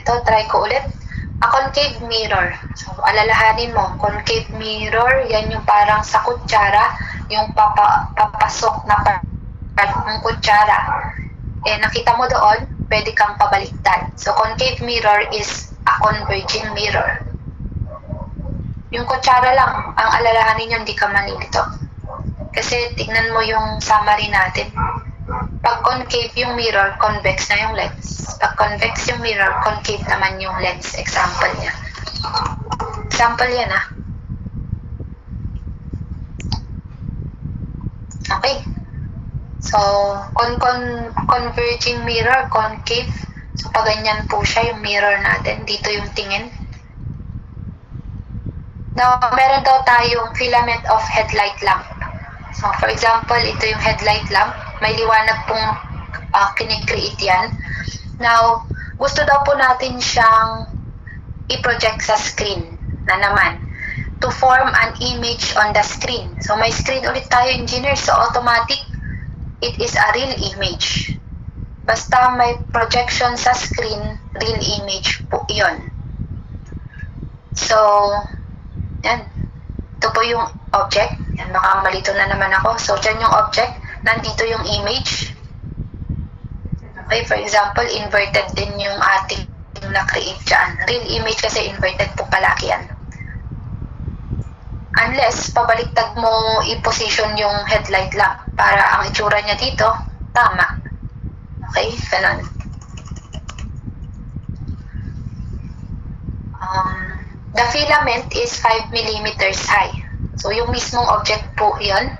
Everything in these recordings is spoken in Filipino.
Ito, try ko ulit. A concave mirror. So, alalahanin mo, concave mirror, yan yung parang sa kutsara, yung papasok na part ng kutsara. Eh, nakita mo doon, pwede kang pabaliktad. So, concave mirror is a converging mirror. Yung kutsara lang, ang alalahanin nyo, hindi ka malilito. Kasi tignan mo yung summary natin. Pag concave yung mirror, convex na yung lens. Pag convex yung mirror, concave naman yung lens. Example niya. Example yan ah. Okay. So, converging mirror, concave. So, pag ganyan po siya, yung mirror natin. Dito yung tingin. Now, meron daw tayong filament of headlight lamp. So, for example, ito yung headlight lamp. May liwanag pong kinikreate yan. Now, gusto daw po natin siyang i-project sa screen na naman to form an image on the screen. So, may screen ulit tayo, engineer. So, automatic, it is a real image. Basta may projection sa screen, real image po yun. So, yan. Ito po yung object. Yan, baka malito na naman ako. So, dyan yung object. Nandito yung image. Okay, for example, inverted din yung ating na-create dyan. Real image kasi inverted po palagi yan. Unless, pabaliktad mo i-position yung headlight lamp para ang itsura niya dito, tama. Okay, ganun. The filament is 5 millimeters high. So, yung mismong object po yun.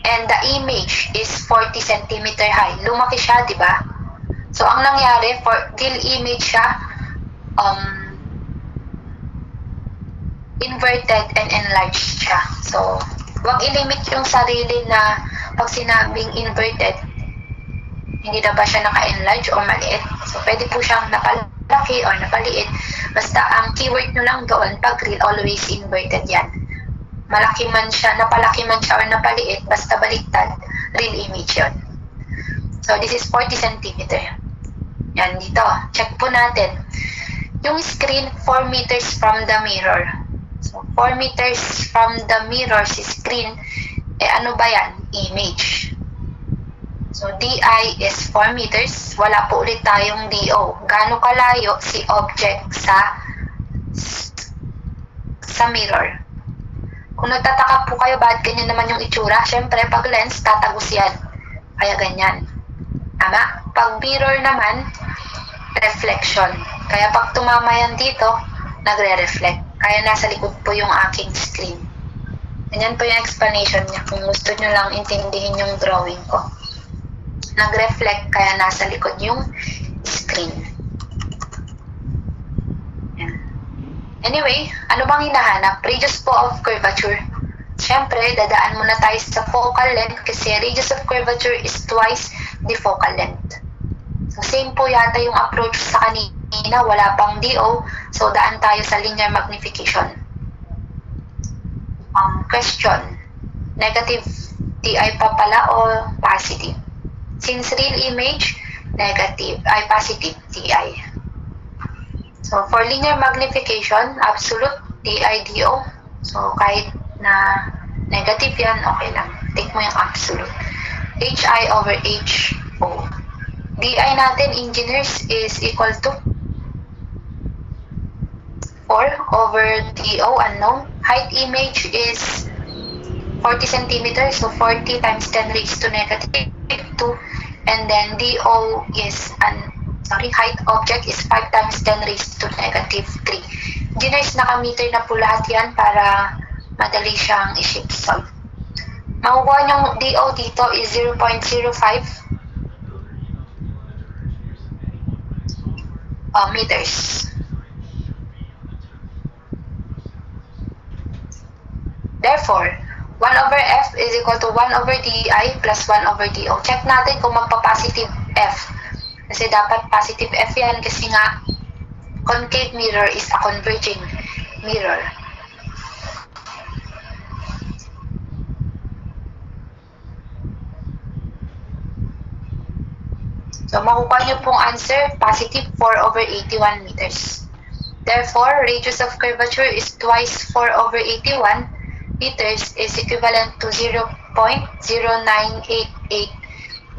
And the image is 40 centimeter high. Lumaki siya, di ba? So, ang nangyari, for real image siya, inverted and enlarged siya. So, wag i-limit yung sarili na pag sinabing inverted, hindi na ba siya naka-enlarge o maliit. So, pwede po siyang napalaki or napaliit. Basta ang keyword nyo lang doon, pag real, always inverted yan. Malaki man siya, napalaki man siya or napaliit, basta baliktad, real image yun. So, this is 40 centimeter. Yan, dito. Check po natin. Yung screen, 4 meters from the mirror. So, 4 meters from the mirror si screen, eh ano ba yan? Image. So, DI is 4 meters. Wala po ulit tayong DO. Gaano kalayo si object sa mirror? Kung nagtataka po kayo, bakit ganyan naman yung itsura? Siyempre, pag lens, tatagos yan. Kaya ganyan. Tama? Pag mirror naman, reflection. Kaya pag tumama yan dito, nagre-reflect. Kaya nasa likod po yung aking screen. Ganyan po yung explanation niya. Kung gusto nyo lang intindihin yung drawing ko. Nag-reflect, kaya nasa likod yung screen. Yan. Anyway, ano bang hinahanap? Radius po of curvature. Siyempre, dadaan muna tayo sa focal length kasi radius of curvature is twice the focal length. So, same po yata yung approach sa kanina. Wala pang DO. So, daan tayo sa linear magnification. Question. Negative DI pa pala o positive? Since real image, negative, ay positive DI. So, for linear magnification, absolute DI/DO. So, kahit na negative yan, okay lang. Take mo yung absolute. HI over HO. DI natin, engineers, is equal to 4 over DO, unknown. Height image is 40 centimeters, so 40 times 10 raised to negative 2. And then DO is height object is 5 times 10 raised to negative 3. Engineers, naka-meter na po lahat yan para madali siyang i-shape solve. Makukuha niyong DO dito is 0.05 meters. Therefore, 1 over F is equal to 1 over DI plus 1 over DO. Check natin kung magpa-positive F. Kasi dapat positive F yan kasi nga concave mirror is a converging mirror. So, makukuha nyo pong answer, positive 4/81 meters. Therefore, radius of curvature is twice 4/81 meters is equivalent to 0.0988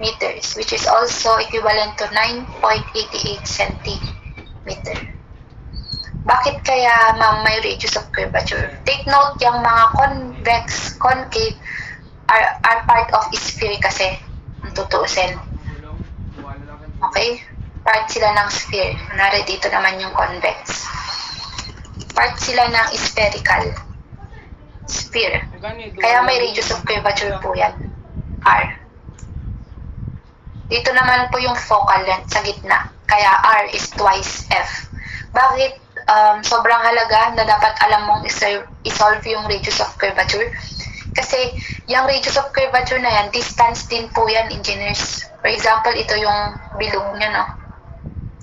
meters, which is also equivalent to 9.88 centimeter. Bakit kaya, ma'am, may radius of curvature? Take note, yung mga convex, concave are part of sphere kasi, ang tutuusin. Okay? Part sila ng sphere. Kunwari dito naman yung convex. Part sila ng spherical sphere. Kaya may radius of curvature po yan. R. Dito naman po yung focal length sa gitna. Kaya R is twice F. Bakit sobrang halaga na dapat alam mong isolve yung radius of curvature? Kasi yung radius of curvature na yan, distance din po yan, engineers. For example, ito yung bilog niya, no?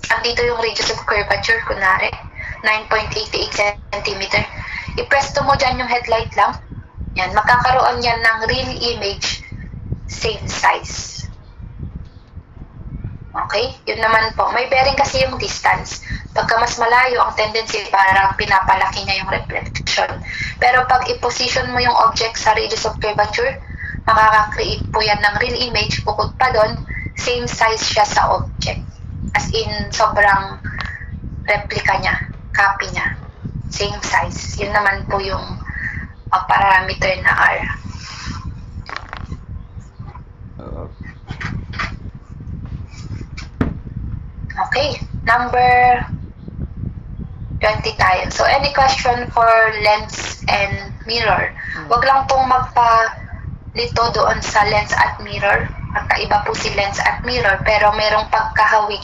At dito yung radius of curvature, kunwari, 9.88 cm. I-presto mo dyan yung headlight lamp. Yan, magkakaroon yan ng real image, same size. Okay? Yun naman po. May bearing kasi yung distance. Pagka mas malayo, ang tendency parang pinapalaki niya yung reflection. Pero pag i-position mo yung object sa radius of curvature, makaka-create po yan ng real image. Bukod pa doon, same size siya sa object. As in, sobrang replica niya, copy niya. Same size. Yun naman po yung parameter na R. Okay, number 20 tayo. So, any question for lens and mirror? Wag lang pong magpalito doon sa lens at mirror. Magkaiba po si lens at mirror, pero merong pagkahawig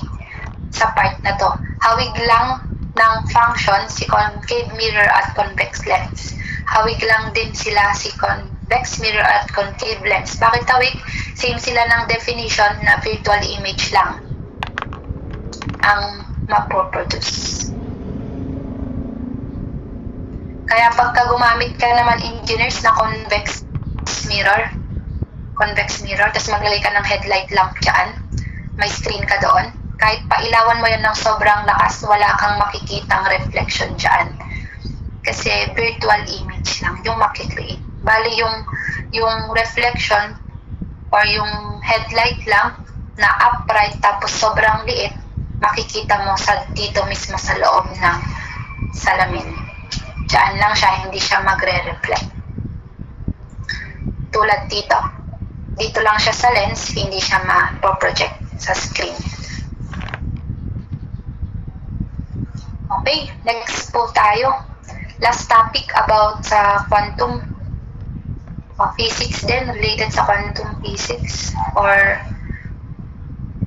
sa part na to. Hawig lang ng function si concave mirror at convex lens. Hawig lang din sila si convex mirror at concave lens. Bakit hawig? Same sila ng definition na virtual image lang ang mapoproduce. Kaya pagka gumamit ka naman, engineers, na convex mirror, tapos maglagay ka ng headlight lamp dyan, may screen ka doon, kahit pailawan mo yan ng sobrang lakas, wala kang makikitang reflection dyan. Kasi virtual image lang yung makikreate. Bali yung reflection or yung headlight lamp na upright tapos sobrang liit, makikita mo dito mismo sa loob ng salamin. Diyan lang siya, hindi siya magre-reflect. Tulad dito. Dito lang siya sa lens, hindi siya ma-project sa screen. Okay, next po tayo. Last topic about sa quantum physics din, related sa quantum physics or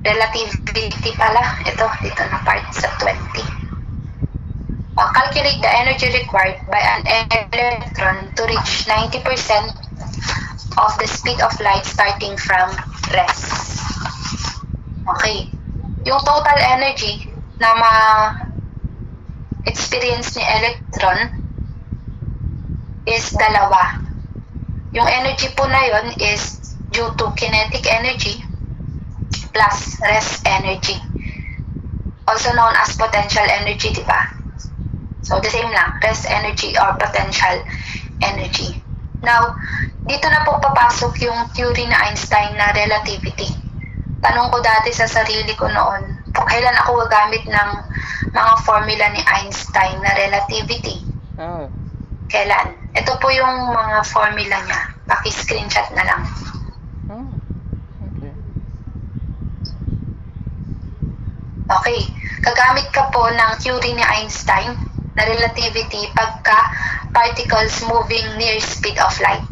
relativity pala. Ito, dito na part sa 20. Calculate the energy required by an electron to reach 90% of the speed of light starting from rest. Okay. Yung total energy na ma-experience ni electron is dalawa. Yung energy po na yun is due to kinetic energy plus rest energy, also known as potential energy, di ba? So, the same lang, rest energy or potential energy. Now, dito na po papasok yung theory na Einstein na relativity. Tanong ko dati sa sarili ko noon, kailan ako gagamit ng mga formula ni Einstein na relativity? Kailan? Ito po yung mga formula niya. Paki-screenshot na lang. Okay, gagamit ka po ng theory ni Einstein na relativity pagka particles moving near speed of light.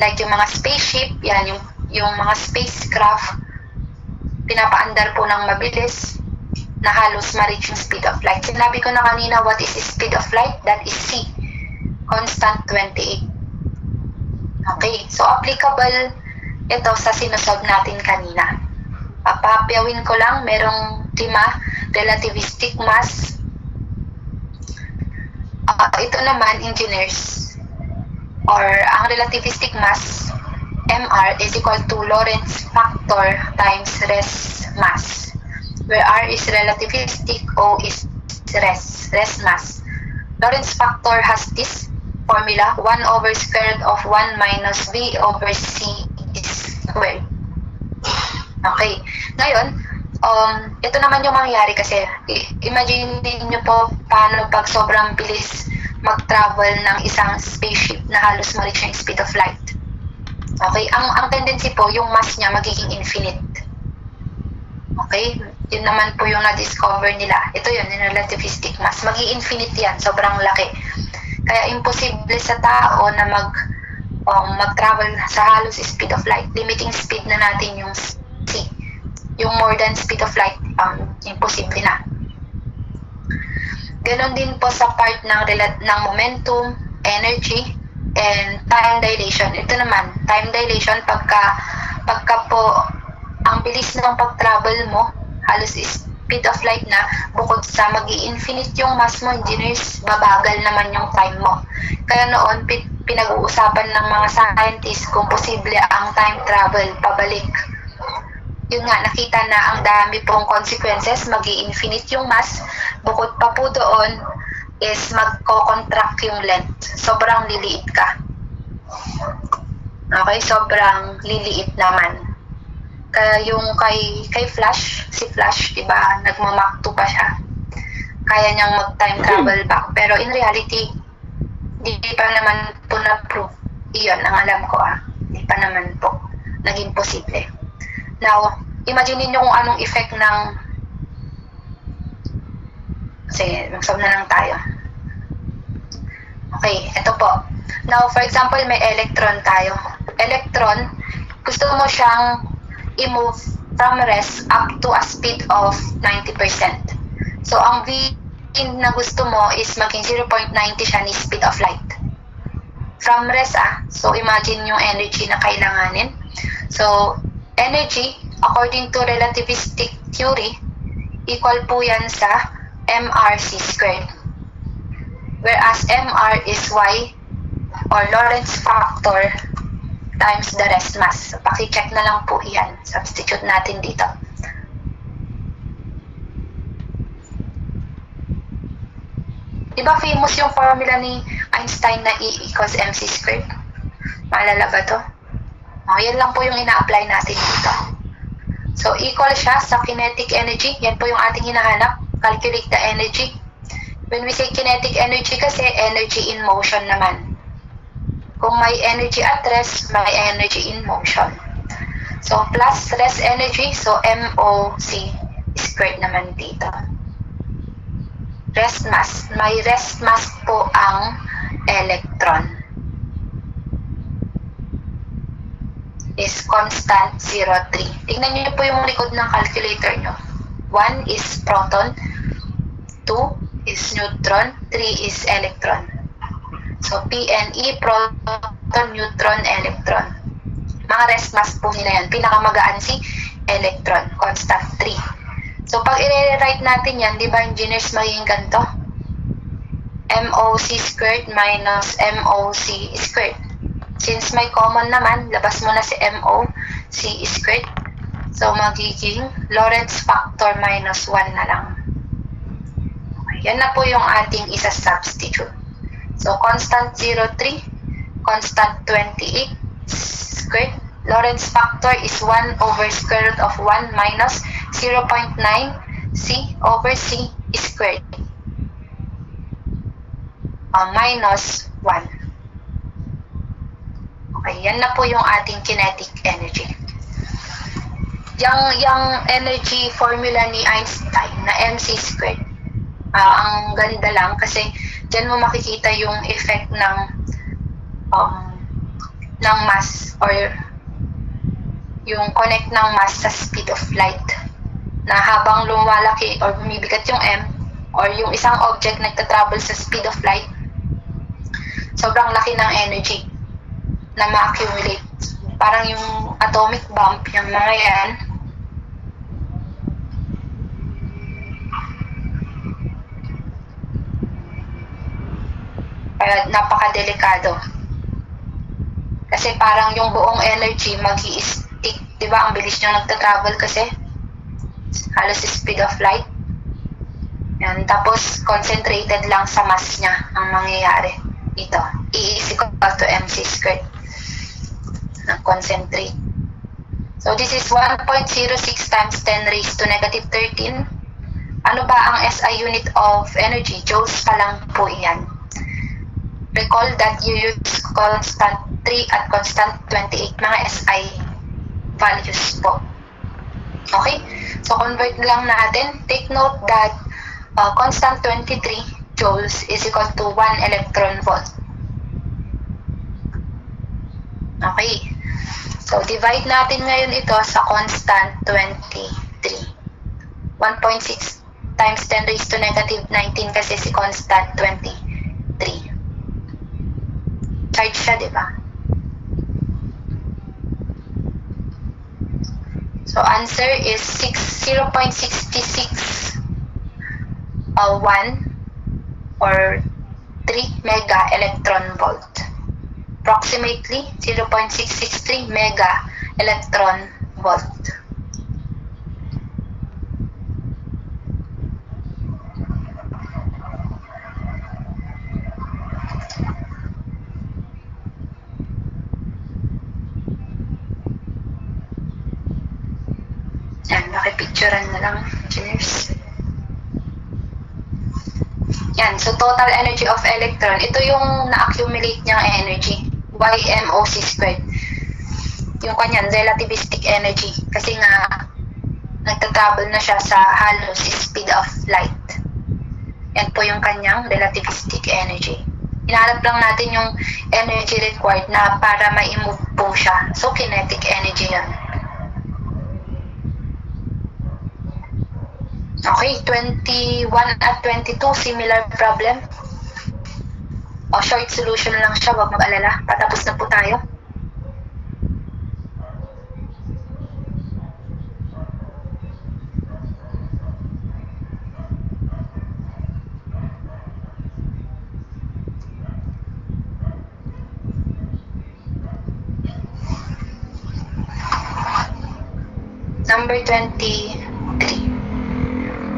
Like yung mga spaceship, yan, yung mga spacecraft, pinapaandar po ng mabilis na halos ma-reach yung speed of light. Sinabi ko na kanina, what is the speed of light? That is C, constant 28. Okay, so applicable ito sa sinusolve natin kanina. Papapyawin ko lang, merong 5 relativistic mass. Ito naman, engineers, or ang relativistic mass, mr is equal to Lorentz factor times rest mass, where r is relativistic, O is rest mass. Lorentz factor has this formula, 1 over square root of 1 minus v over c squared. Okay. Ngayon, ito naman yung mangyayari kasi, imagine niyo po paano pag sobrang bilis mag-travel ng isang spaceship na halos ma-reach yung speed of light. Okay? Ang tendency po, yung mass niya magiging infinite. Okay? Yun naman po yung na-discover nila. Ito yun, yung relativistic mass. Mag-i-infinite yan, sobrang laki. Kaya imposible sa tao na mag-travel sa halos speed of light. Limiting speed na natin yung c. Yung more than speed of light, imposible na. Ganon din po sa part ng momentum, energy, and time dilation. Ito naman, time dilation, pagka po ang bilis ng pag-travel mo, halos speed of light na, bukod sa mag-i-infinite yung mass mo, engineers, babagal naman yung time mo. Kaya noon, pinag-uusapan ng mga scientists kung posible ang time travel pabalik. Yun nga, nakita na ang dami pong consequences, mag-i-infinite yung mass, bukod pa po doon is magko-contract yung length. Sobrang liliit ka. Okay, sobrang liliit naman. Kaya yung kay Flash, si Flash, diba, nagma-Mach 2 pa siya. Kaya niyang mag-time travel back. Pero in reality, di pa naman po na-prove. Iyon, ang alam ko Di pa naman po naging posible. Now, imagine niyo kung anong effect ng... Sige, mag-solve na lang tayo. Okay, ito po. Now, for example, may electron tayo. Electron, gusto mo siyang i-move from rest up to a speed of 90%. So, ang v na gusto mo is maging 0.90 siya ni speed of light. From rest, so imagine yung energy na kailanganin. So, energy, according to relativistic theory, equal po yan sa mrc squared. Whereas mr is y, or Lorentz factor, times the rest mass. So, paki-check na lang po yan. Substitute natin dito. Diba famous yung formula ni Einstein na E equals mc squared? Maalala ba to? Yan lang po yung ina-apply natin dito. So, equal siya sa kinetic energy. Yan po yung ating hinahanap. Calculate the energy. When we say kinetic energy kasi, energy in motion naman. Kung may energy at rest, may energy in motion. So, plus rest energy, so MOC squared naman dito. Rest mass. May rest mass po ang electron. Is constant 0.3. Tignan niyo po yung likod ng calculator nyo. 1 is proton, 2 is neutron, 3 is electron. So, PNE, proton, neutron, electron. Mga rest mass po nila yan. Pinakamagaan si electron, constant 3. So, pag i-rewrite natin yan, di ba, engineers, magiging ganito? MOC squared minus MOC squared. Since may common naman, labas mo na si MOC squared. So, magiging Lorentz factor minus 1 na lang. Yan na po yung ating isa-substitute. So, constant 0.3, constant 28 squared. Lorentz factor is 1 over square root of 1 minus 0.9 c over c squared. Minus 1. Okay, yan na po yung ating kinetic energy. Yung energy formula ni Einstein na mc squared, ang ganda lang kasi dyan mo makikita yung effect ng mass or yung connect ng mass sa speed of light na habang lumalaki or bumibigat yung m or yung isang object nagtatravel sa speed of light, sobrang laki ng energy na ma-accumulate. Parang yung atomic bomb, yung mga yan, kaya napakadelikado. Kasi parang yung buong energy mag-i-stick, di ba? Ang bilis niya nagta-travel kasi. Halos speed of light. Yan. Tapos, concentrated lang sa mass niya ang mangyayari. Ito, E is equal to mc squared. Nag-concentrate. So, this is 1.06 times 10 raised to negative 13. Ano ba ang SI unit of energy? Joules pa lang po yan. Recall that you use constant 3 at constant 28, mga SI values po. Okay? So, convert lang natin. Take note that constant 23 joules is equal to 1 electron volt. Okay. So, divide natin ngayon ito sa constant 23. 1.6 times 10 raised to negative 19 kasi si constant 23. Charge siya, di ba? So, answer is 0.66 1 or 3 mega electron volt. Approximately 0.663 mega electron volt. Yan, nakipicturean na lang. Cheers. Yan, so total energy of electron, ito yung na-accumulate niyang energy, YMOC squared. Yung kanyang relativistic energy, kasi nga nagtatravel na siya sa halos speed of light. Yan po yung kanyang relativistic energy. Hinahanap lang natin yung energy required na para ma-move po siya. So, kinetic energy yan. Okay, 21 at 22, similar problem. Short solution lang siya, wag mag-alala. Patapos na po tayo. Number 23.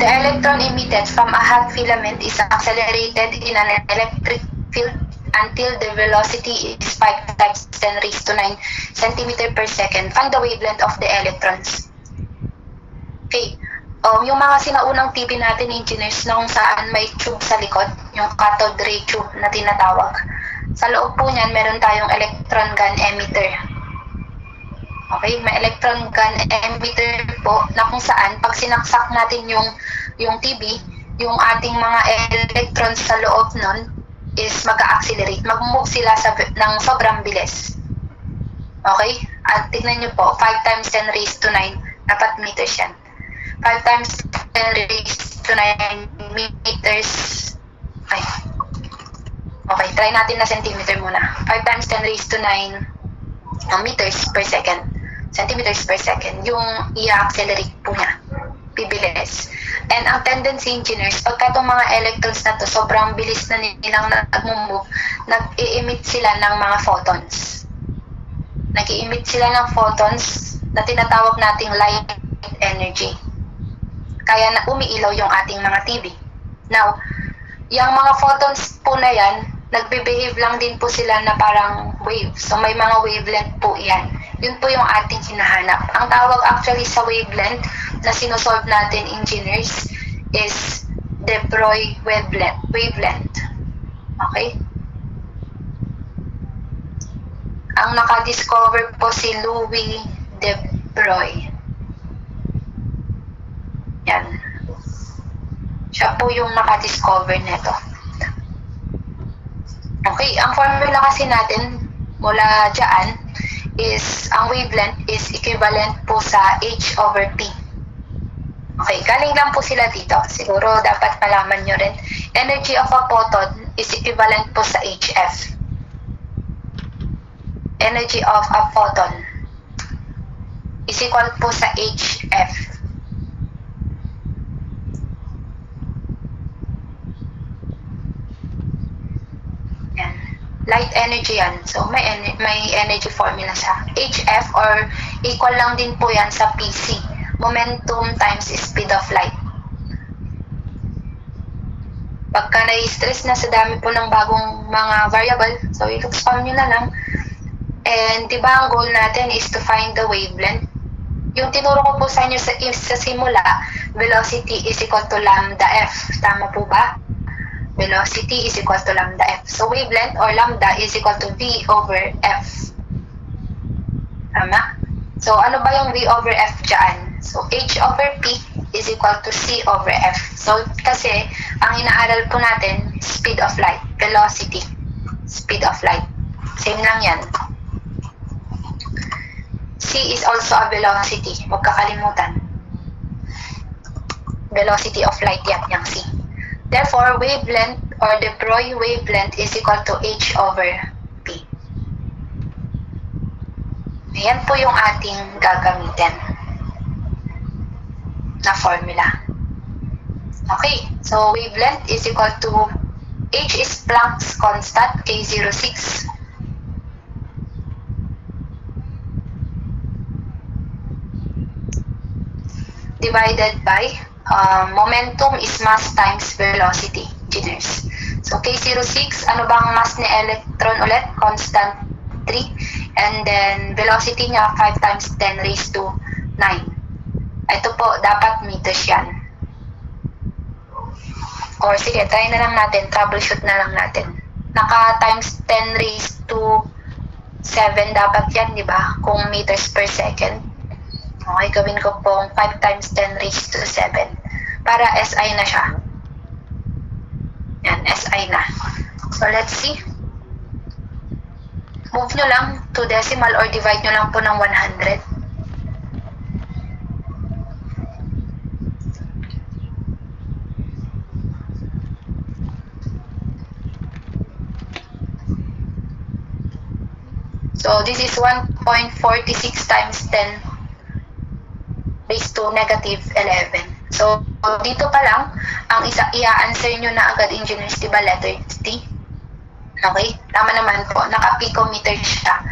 The electron emitted from a hot filament is accelerated in an electric field until the velocity is 5 times 10 raised to 9 centimeter per second. Find the wavelength of the electrons. Okay. Yung mga sinaunang TV natin, engineers, na kung saan may tube sa likod, yung cathode ray tube na tinatawag. Sa loob po niyan, meron tayong electron gun emitter. Okay, may electron gun emitter po na kung saan pag sinaksak natin yung TV, yung ating mga electrons sa loob nun is mag-accelerate. Mag-move sila ng sobrang bilis. Okay? At tignan nyo po, 5 times 10 raised to 9, dapat meters yan. 5 times 10 raised to 9 meters. Ay. Okay, try natin na centimeter muna. 5 times 10 raised to 9 meters per second. Centimeters per second, yung i-accelerate po niya, bibilis. And ang tendency, engineers, pagka itong mga electrons na to, sobrang bilis na nilang nag-move, nag-i-emit sila ng mga photons. Nag-i-emit sila ng photons na tinatawag nating light energy. Kaya na umiilaw yung ating mga TV. Now, yung mga photons po na yan, nagbe-behave lang din po sila na parang wave. So, may mga wavelength po yan. Yun po yung ating hinahanap. Ang tawag actually sa wavelength na sinosolve natin, engineers, is de Broglie wavelength. Okay? Ang nakadiscover po si Louis de Broglie. Yan. Siya po yung nakadiscover nito. Okay, ang formula kasi natin mula dyan is, ang wavelength is equivalent po sa H over P. Okay, galing lang po sila dito. Siguro dapat malaman nyo rin. Energy of a photon is equivalent po sa HF. Energy of a photon is equal po sa HF. light energy yan. So, may energy formula siya. HF or equal lang din po yan sa PC. Momentum times speed of light. Pagka na-stress na sa dami po ng bagong mga variable, so i-expand nyo na lang. And di ba ang goal natin is to find the wavelength? Yung tinuro ko po sa inyo sa simula, velocity is equal to lambda f. Tama po ba? Velocity is equal to lambda f. So wavelength or lambda is equal to v over f. Tama? So ano ba yung v over f dyan? So h over p is equal to c over f. So kasi ang inaaral po natin, speed of light, velocity, speed of light. Same lang yan. C is also a velocity. Huwag kakalimutan. Velocity of light yan, yung C. Therefore, wavelength or de Broglie wavelength is equal to h over p. Ayan po yung ating gagamitin na formula. Okay, so wavelength is equal to h is Planck's constant, K06. Divided by momentum is mass times velocity, engineers. So K06, ano bang mass ni electron ulit? Constant 3. And then velocity niya 5 times 10 raised to 9. Ito po, dapat meters yan. Or sige, try na lang natin, troubleshoot na lang natin. Naka times 10 raised to 7 dapat yan, di ba? Kung meters per second. Okay, gawin ko pong 5 times 10 raised to 7. Para SI na siya. Yan, SI na. So, let's see. Move nyo lang to decimal or divide nyo lang po ng 100. So, this is 1.46 times 10 raised to negative 11. So, dito pa lang, ang i-answer nyo na agad, engineers, diba, letter T? Okay? Tama naman po. Naka-picometer siya.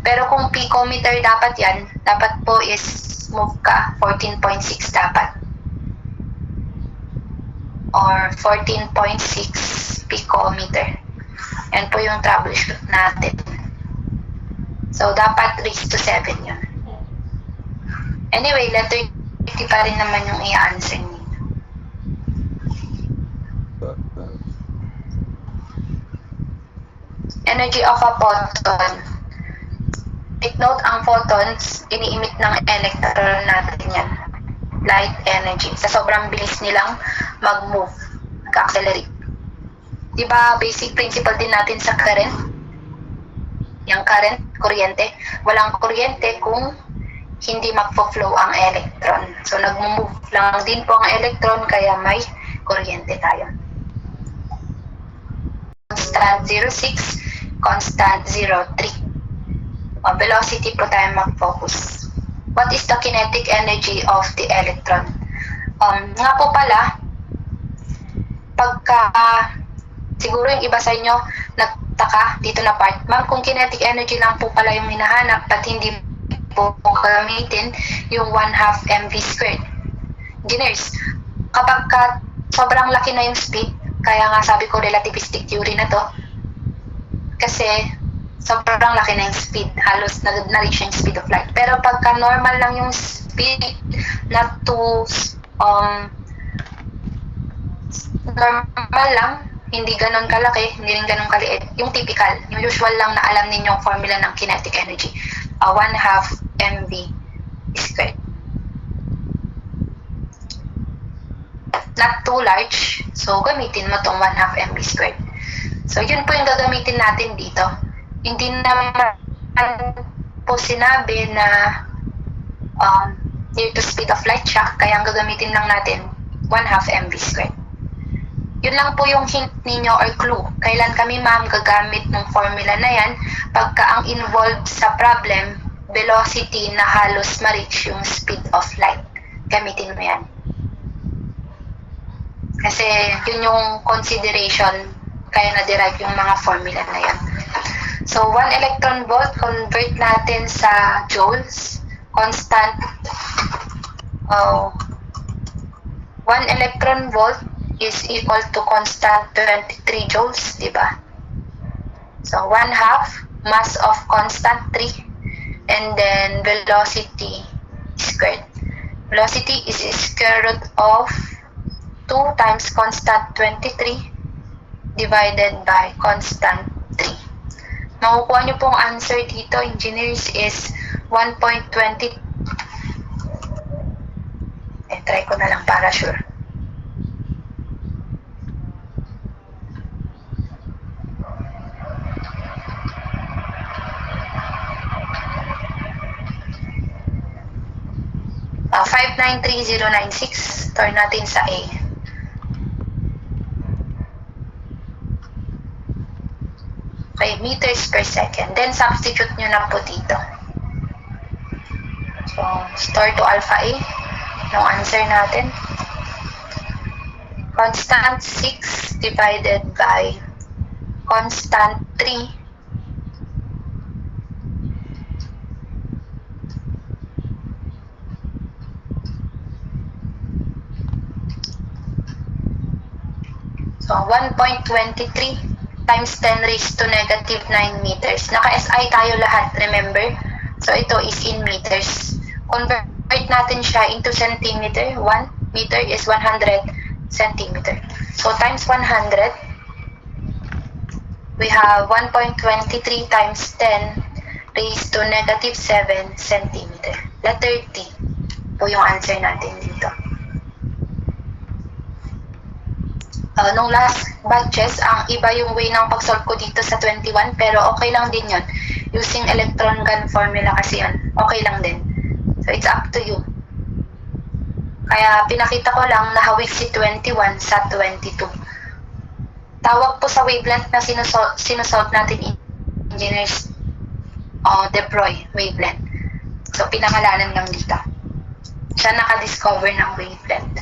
Pero kung picometer dapat yan, dapat po is move ka 14.6 dapat. Or 14.6 picometer. Yan po yung troubleshoot natin. So, dapat raised to 7 yun. Anyway, letter T pa rin naman yung i-answer niyo. Energy of a photon. Take note, ang photons, ini-emit ng electron natin yan. Light energy. Sa sobrang bilis nilang mag-move, mag-accelerate. Diba, basic principle din natin sa current? Yung current, kuryente. Walang kuryente kung hindi magpo-flow ang electron. So, nag-move lang din po ang electron, kaya may kuryente tayo. Constant 0.6, constant 0.3. Velocity po tayo mag-focus. What is the kinetic energy of the electron? Nga po pala, pagka siguro yung iba sa inyo nagtaka dito na part, ma'am, kung kinetic energy lang po pala yung hinahanap at hindi po gamitin yung 1/2 mv squared. Engineers, kapag sobrang laki na yung speed, kaya nga sabi ko relativistic theory na to, kasi sobrang laki na yung speed, halos na-reach yung speed of light. Pero pagka normal lang yung speed, not too normal lang, hindi ganon kalaki, hindi rin ganon kaliit, yung typical, yung usual lang na alam ninyong formula ng kinetic energy, 1/2 mv squared. Not too large, so gamitin mo tong 1/2 mv squared. So yun po yung gagamitin natin dito. Hindi naman po sinabi na near to speed of light siya, kaya ang gagamitin lang natin 1/2 mv squared. Yun lang po yung hint ninyo or clue. Kailan kami, ma'am, gagamit ng formula na yan? Pagka ang involved sa problem, velocity na halos ma-reach yung speed of light. Gamitin mo yan. Kasi yun yung consideration kaya na-derive yung mga formula na yan. So, 1 electron volt, convert natin sa joules. Constant, 1 electron volt is equal to constant 23 joules, di ba? So, 1/2 mass of constant 3, and then velocity squared. Velocity is square root of 2 times constant 23 divided by constant 3. Makukuha niyo pong answer dito, engineers, is 1.20. Try ko na lang para sure. Uh, 593096. Turn natin sa A. Okay, meters per second. Then, substitute nyo na po dito. So, store to alpha A. Yung answer natin. Constant 6 divided by constant 3. So, 1.23 times 10 raised to negative 9 meters. Naka-SI tayo lahat, remember? So, ito is in meters. Convert natin siya into centimeter. 1 meter is 100 centimeter. So, times 100, we have 1.23 times 10 raised to negative 7 centimeter. Letter T po yung answer natin dito. Nung last batches, ang iba yung way ng pag-solve ko dito sa 21, pero okay lang din yun. Using electron gun formula kasi yun. Okay lang din. So, it's up to you. Kaya, pinakita ko lang nahawig si 21 sa 22. Tawag po sa wavelength na sinusolve natin, engineers, de Broglie wavelength. So, pinangalanan lang dito. Siya naka-discover ng wavelength.